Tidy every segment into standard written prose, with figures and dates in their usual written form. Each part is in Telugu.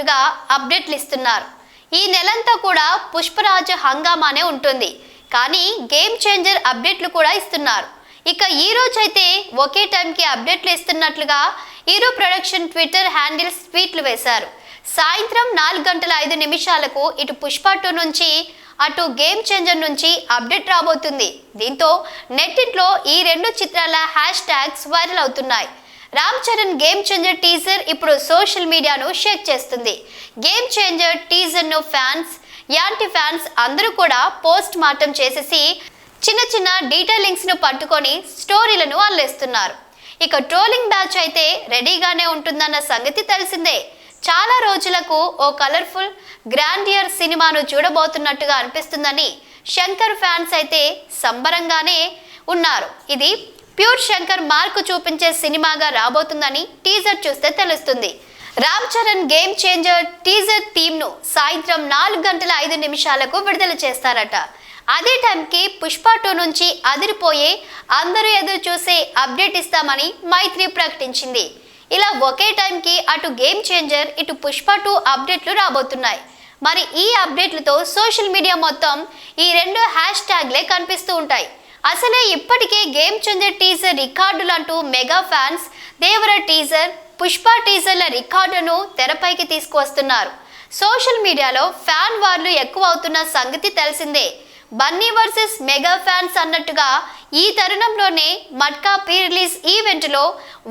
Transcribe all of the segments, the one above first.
అన్నట్టుగా అప్డేట్లు ఇస్తున్నారు. ఈ నెలంతా కూడా పుష్పరాజ్ హంగామానే ఉంటుంది, కానీ గేమ్ చేంజర్ అప్డేట్లు కూడా ఇస్తున్నారు. ఇక ఈ రోజైతే ఒకే టైంకి అప్డేట్లు ఇస్తున్నట్లుగా హీరో ప్రొడక్షన్ ట్విట్టర్ హ్యాండిల్స్ ట్వీట్లు వేశారు. సాయంత్రం 4:05 ఇటు పుష్ప 2 నుంచి అటు గేమ్ చేంజర్ నుంచి అప్డేట్ రాబోతుంది. దీంతో నెట్టింట్లో ఈ రెండు చిత్రాల హ్యాష్ ట్యాగ్స్ వైరల్ అవుతున్నాయి. Ram Charan game changer teaser ఇప్పుడు సోషల్ మీడియాను షేక్ చేస్తుంది. గేమ్ చేంజర్ టీజర్ ను యాంటీ ఫ్యాన్స్ అందరూ కూడా పోస్ట్ మార్టం చేసేసి చిన్న చిన్న డీటెయిలింగ్స్ ను పట్టుకొని స్టోరీలను అల్లేస్తున్నారు. ఇక ట్రోలింగ్ బ్యాచ్ అయితే రెడీగానే ఉంటుందన్న సంగతి తెలిసిందే. చాలా రోజులకు ఓ కలర్ఫుల్ గ్రాండియర్ సినిమాను చూడబోతున్నట్టుగా అనిపిస్తుందని శంకర్ ఫ్యాన్స్ అయితే సంబరంగానే ఉన్నారు. ఇది ప్యూర్ శంకర్ మార్కు చూపించే సినిమాగా రాబోతుందని టీజర్ చూస్తే తెలుస్తుంది. Ram Charan game changer teaser theme ను సాయంత్రం 4:05 విడుదల చేస్తారట. అదే టైంకి పుష్ప 2 నుంచి అదిరిపోయే అందరూ ఎదురు చూసే అప్డేట్ ఇస్తామని మైత్రి ప్రకటించింది. ఇలా ఒకే టైంకి అటు గేమ్ చేంజర్ ఇటు పుష్ప 2 అప్డేట్లు రాబోతున్నాయి. మరి ఈ అప్డేట్లతో సోషల్ మీడియా మొత్తం ఈ రెండు హ్యాష్ ట్యాగ్లే కనిపిస్తూ ఉంటాయి. అసలే ఇప్పటికే గేమ్ చేంజర్ టీజర్ రికార్డులు అంటూ మెగా ఫ్యాన్స్ దేవర టీజర్ పుష్ప టీజర్ల రికార్డును తెరపైకి తీసుకువస్తున్నారు. సోషల్ మీడియాలో ఫ్యాన్ వార్లు ఎక్కువ అవుతున్న సంగతి తెలిసిందే. బన్నీ వర్సెస్ మెగా ఫ్యాన్స్ అన్నట్టుగా ఈ తరుణంలోనే మట్కా ప్రీ రిలీజ్ ఈవెంట్లో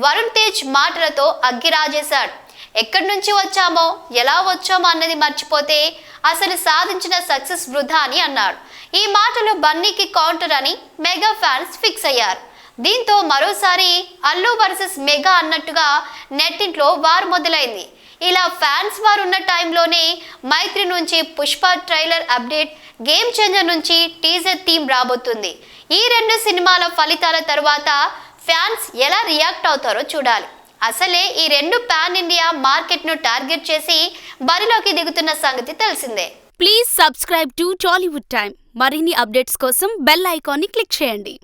వరుణ్ తేజ్ మాటలతో అగ్గిరాజేశాడు. ఎక్కడి నుంచి వచ్చామో ఎలా వచ్చామో అన్నది మర్చిపోతే అసలు సాధించిన సక్సెస్ వృధా అని అన్నాడు. ఈ మాటలు బన్నీకి కౌంటర్ అని మెగా ఫ్యాన్స్ ఫిక్స్ అయ్యారు. దీంతో మరోసారి అల్లు వర్సెస్ మెగా అన్నట్టుగా నెట్టింట్లో వార్ మొదలైంది. ఇలా ఫ్యాన్స్ వారు ఉన్న టైంలోనే మైత్రి నుంచి Pushpa trailer update, game changer నుంచి టీజర్ థీమ్ రాబోతుంది. ఈ రెండు సినిమాల ఫలితాల తర్వాత ఫ్యాన్స్ ఎలా రియాక్ట్ అవుతారో చూడాలి. అసలే ఈ రెండు పాన్ ఇండియా మార్కెట్ ను టార్గెట్ చేసి బరిలోకి దిగుతున్న సంగతి తెలిసిందే. Please subscribe to Tollywood time. మరిన్ని అప్డేట్స్ కోసం బెల్ ఐకాన్ని క్లిక్ చేయండి.